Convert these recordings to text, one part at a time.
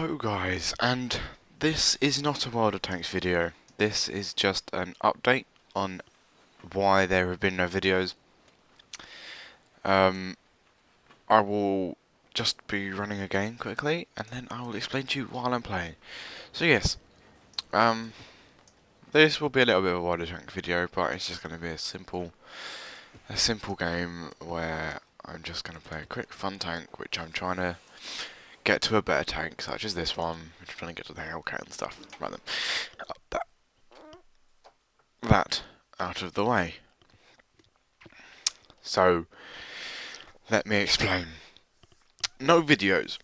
Hello guys, and this is not a World of Tanks video. This is just an update on why there have been no videos. I will just be running a game quickly, and then I will explain to you while I'm playing. So yes, this will be a little bit of a World of Tanks video, but it's just going to be a simple game where I'm just going to play a quick fun tank, which I'm trying to get to a better tank, such as this one, which I'm trying to get to the Hellcat and stuff. Right then, that out of the way. So, let me explain. No videos.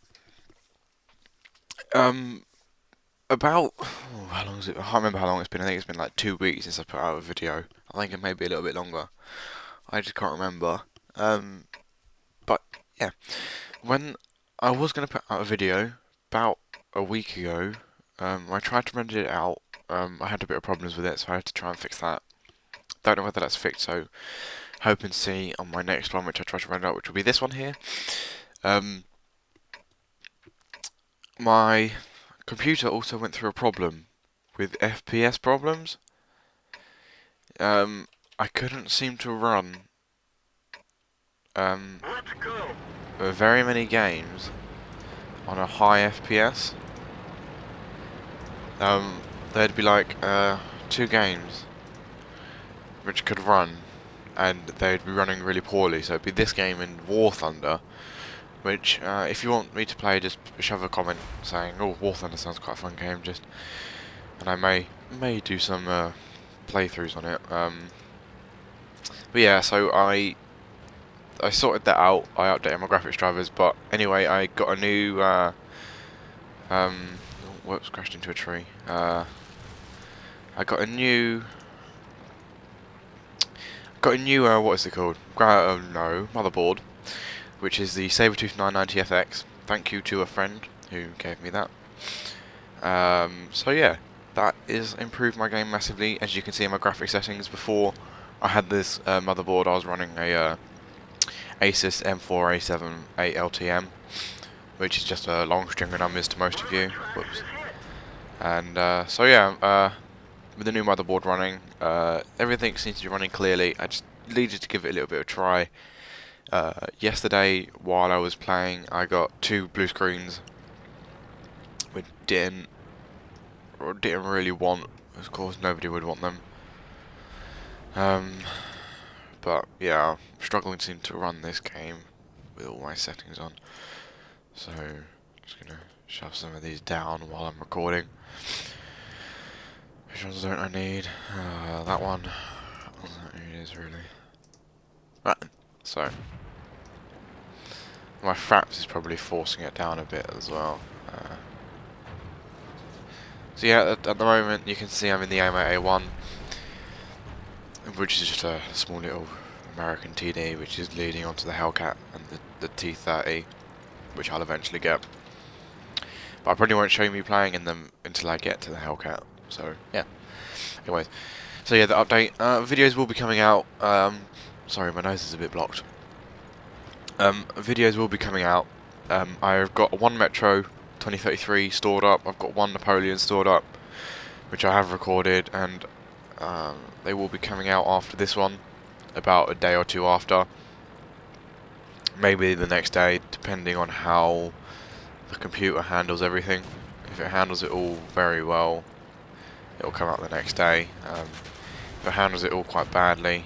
About, how long is it? I can't remember how long it's been. I think it's been like 2 weeks since I put out a video. I think it may be a little bit longer. I just can't remember. But, yeah. When I was going to put out a video about a week ago, I tried to render it out. I had a bit of problems with it, so I had to try and fix that. Don't know whether that's fixed, so hope and see on my next one, which I try to render out, which will be this one here. My computer also went through a problem with FPS problems. I couldn't seem to run very many games on a high FPS. There'd be like 2 games which could run, and they'd be running really poorly. So it'd be this game and War Thunder, which if you want me to play, just shove a comment saying, "Oh, War Thunder sounds quite a fun game," and I may do some playthroughs on it. But yeah, so I sorted that out. I updated my graphics drivers, but anyway, I got a new whoops, crashed into a tree. I got a new what is it called? No, motherboard, which is the Sabertooth 990FX. Thank you to a friend who gave me that. So yeah, that is improved my game massively. As you can see in my graphics settings, before I had this motherboard, I was running a Asus M4A7 8LTM, which is just a long string of numbers to most of you. Whoops. And so yeah, with the new motherboard running, everything seems to be running clearly. I just needed to give it a little bit of a try. Yesterday, while I was playing, I got 2 blue screens, which didn't really want. Of course, nobody would want them. But yeah, I'm struggling to run this game with all my settings on. So, just gonna shove some of these down while I'm recording. Which ones don't I need? That one. It is really. Right. So, my fraps is probably forcing it down a bit as well. So yeah, at the moment you can see I'm in the A1, which is just a small little American TD, which is leading onto the Hellcat and the T30, which I'll eventually get. But I probably won't show me playing in them until I get to the Hellcat. So yeah. Anyways, so yeah, the update videos will be coming out. Sorry, my nose is a bit blocked. Videos will be coming out. I've got 1 Metro 2033 stored up. I've got 1 Napoleon stored up, which I have recorded, and they will be coming out after this one, about a day or 2 after. Maybe the next day, depending on how the computer handles everything. If it handles it all very well, it'll come out the next day. If it handles it all quite badly,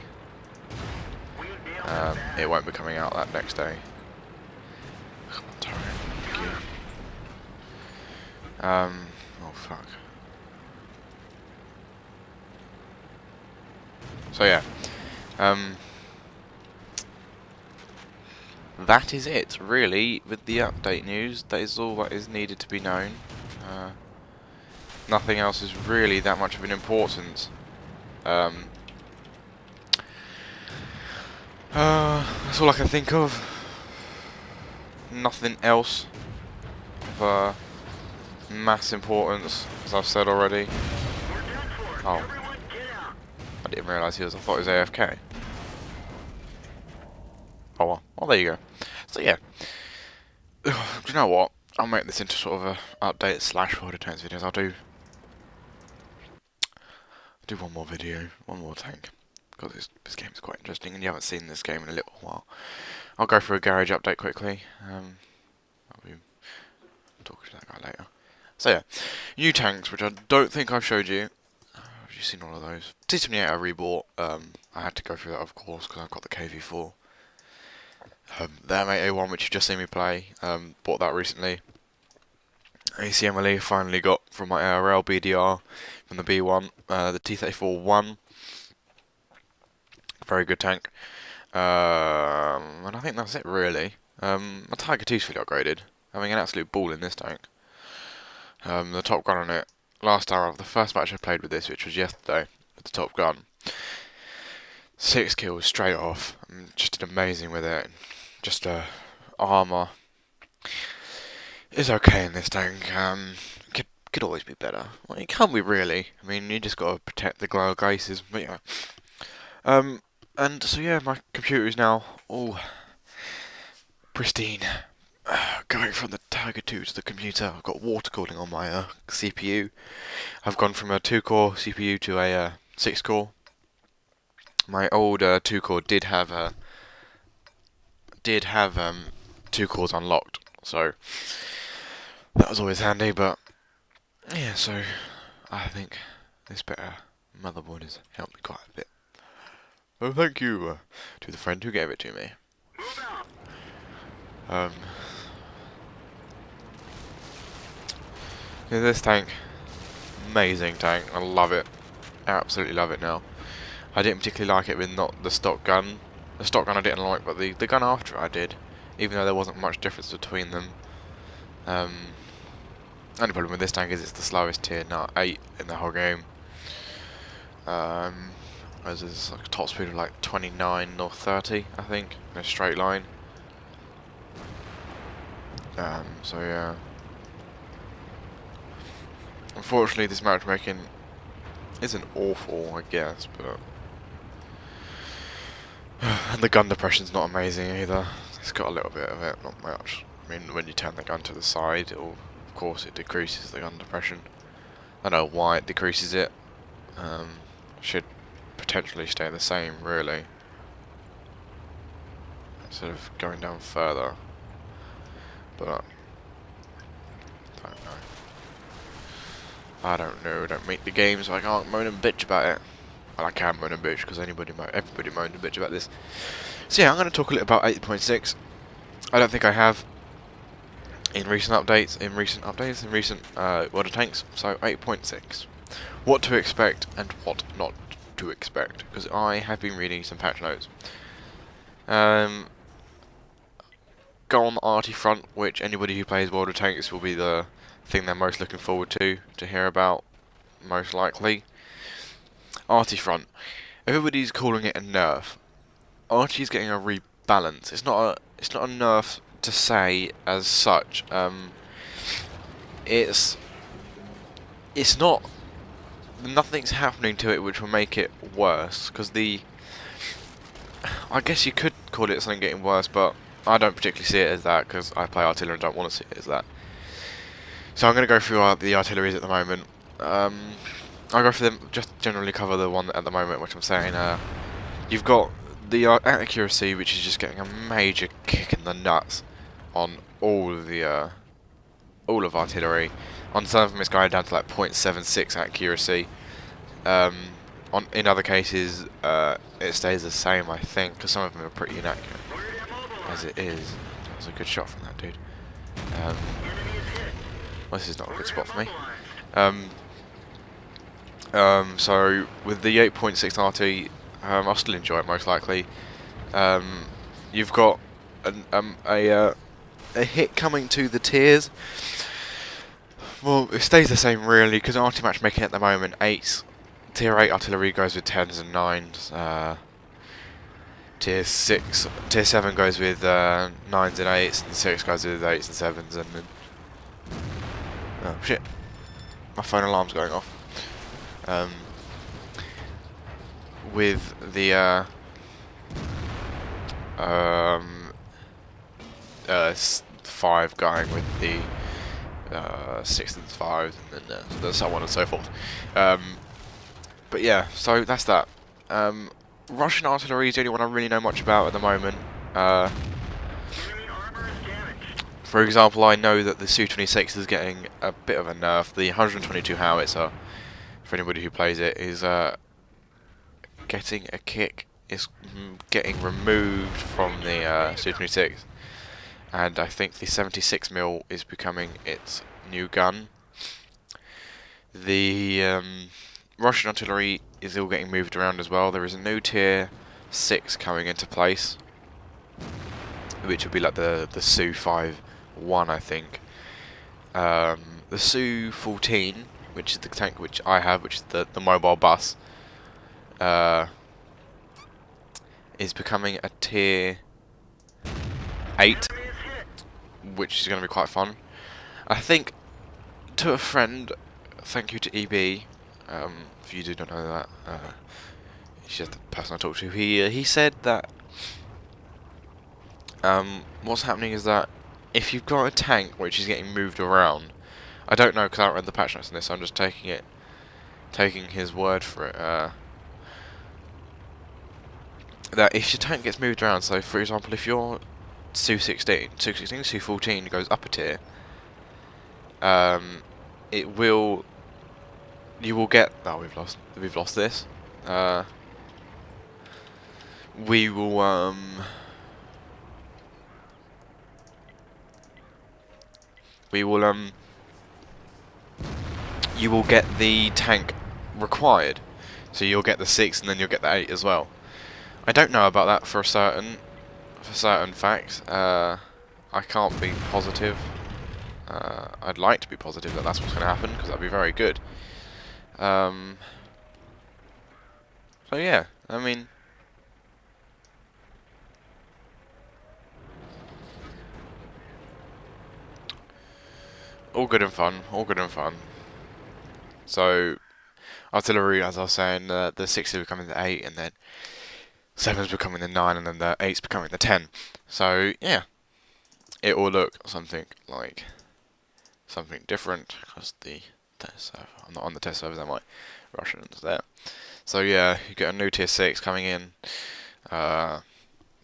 it won't be coming out that next day. Come on, turret. Thank you. Oh fuck. So yeah, that is it really with the update news. That is all that is needed to be known. Nothing else is really that much of an importance. That's all I can think of. Nothing else of mass importance, as I've said already. Oh, I didn't realise he was. I thought he was AFK. Oh well. Well, there you go. So yeah, do you know what? I'll make this into sort of a update slash World of Tanks videos. I'll do one more video, one more tank, because this game is quite interesting, and you haven't seen this game in a little while. I'll go through a garage update quickly. I'll be talking to that guy later. So yeah, new tanks, which I don't think I've showed you. Have you seen all of those? T-78 I rebought. I had to go through that, of course, because I've got the KV4. The M8A1, which you've just seen me play, bought that recently. ACMLE finally got from my ARL BDR from the B1. The T-34-1, very good tank. And I think that's it really. My Tiger 2's fully upgraded, having an absolute ball in this tank. The Top Gun on it, last hour of the first match I played with this, which was yesterday, with the Top Gun. 6 kills straight off. Just did amazing with it. Just armour is okay in this tank. Could always be better. Well, it can't be really. I mean, you just got to protect the glacis, but yeah. And so yeah, my computer is now all pristine. Going from the Tiger 2 to the computer, I've got water cooling on my CPU. I've gone from a 2-core CPU to a 6-core. My old 2-core did have 2 cores unlocked, so that was always handy. But yeah, so I think this better motherboard has helped me quite a bit. Oh, thank you to the friend who gave it to me. Yeah, this tank, amazing tank. I love it, absolutely love it now. I didn't particularly like it with not the stock gun. The stock gun I didn't like, but the gun after I did, even though there wasn't much difference between them. Only problem with this tank is it's the slowest tier 8 in the whole game. As it's like a top speed of like 29 or 30, I think, in a straight line. So yeah. Unfortunately, this matchmaking isn't awful, I guess, but and the gun depression's not amazing either. It's got a little bit of it, not much. I mean, when you turn the gun to the side, of course it decreases the gun depression. I don't know why it decreases it. Should potentially stay the same, really, instead of going down further. But I don't know. Don't make the game, so I can't moan and bitch about it. Well, I can moan and bitch because everybody moaned and bitch about this. So yeah, I'm going to talk a little about 8.6. I don't think I have in recent World of Tanks. So 8.6, what to expect and what not to expect, because I have been reading some patch notes. Go on the arty front, which anybody who plays World of Tanks will be the thing they're most looking forward to hear about, most likely. Arty front. Everybody's calling it a nerf. Arty's getting a rebalance. It's not a nerf to say as such. It's not. Nothing's happening to it which will make it worse. Because I guess you could call it something getting worse, but I don't particularly see it as that because I play artillery and don't want to see it as that. So I'm going to go through the artilleries at the moment. I'll go through them, just generally cover the one at the moment, which I'm saying. You've got the accuracy, which is just getting a major kick in the nuts on all of artillery. On some of them, it's going down to like 0.76 accuracy. In other cases, it stays the same, I think, because some of them are pretty inaccurate. As it is. That was a good shot from that dude. Well, this is not a good spot for me. So with the 8.6 RT, I'll still enjoy it most likely. You've got a hit coming to the tiers. Well, it stays the same really, because RT matchmaking at the moment, tier 8 artillery goes with 10s and 9s. Tier 7 goes with 9s and 8s, and 6 goes with 8s and 7s, and oh shit, my phone alarm's going off. With the 5 going with the 6th and 5, and then so on and so forth. But yeah, so that's that. Russian artillery is the only one I really know much about at the moment. For example, I know that the Su-26 is getting a bit of a nerf. The 122 howitzer, for anybody who plays it, is getting a kick. Is getting removed from the Su-26, and I think the 76mm is becoming its new gun. The Russian artillery is all getting moved around as well. There is a new tier 6 coming into place, which would be like the Su-51, I think. The Su-14, which is the tank which I have, which is the mobile bus, is becoming a tier 8, which is going to be quite fun. I think, to a friend, thank you to EB, if you do not know that, he's just the person I talked to, he said that what's happening is that if you've got a tank which is getting moved around, I don't know because I haven't read the patch notes on this, so I'm just taking his word for it, that if your tank gets moved around, so for example if your Su-16, Su-14 goes up a tier, you will get, oh we've lost this, we will you will get the tank required, so you'll get the 6 and then you'll get the 8 as well. I don't know about that for certain facts. I can't be positive. I'd like to be positive that that's what's going to happen, because that'd be very good. So yeah, I mean, all good and fun. All good and fun. So artillery, as I was saying, the 6 is becoming the 8, and then 7's becoming the 9, and then the 8's becoming the 10. So yeah, it will look something like something different, because the test server, I'm not on the test server, that might Russians there. So yeah, you get a new tier 6 coming in.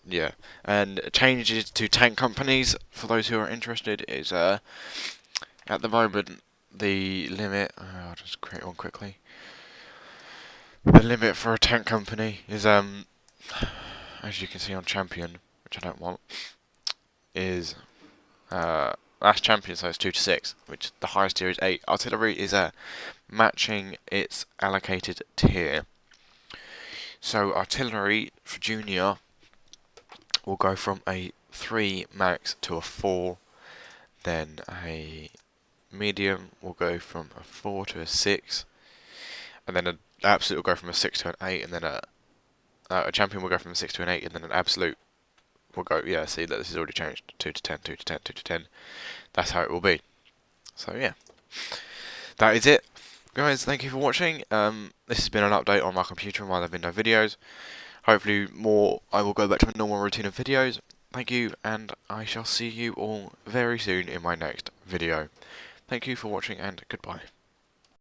Yeah, and changes to tank companies, for those who are interested, is at the moment the limit, I'll just create one quickly. The limit for a tank company is, as you can see on Champion, which I don't want, is that's Champion, so it's 2 to 6, which the highest tier is 8. Artillery is matching its allocated tier. So artillery for junior will go from a 3 max to a 4, then a medium will go from a 4 to a 6, and then an absolute will go from a 6 to an 8, and then a champion will go from a 6 to an 8, and then an absolute will go, yeah, see that this is already changed, 2 to 10, 2 to 10, 2 to 10. That's how it will be. So yeah, that is it. Guys, thank you for watching. This has been an update on my computer and my other videos. Hopefully I will go back to my normal routine of videos. Thank you, and I shall see you all very soon in my next video. Thank you for watching, and goodbye.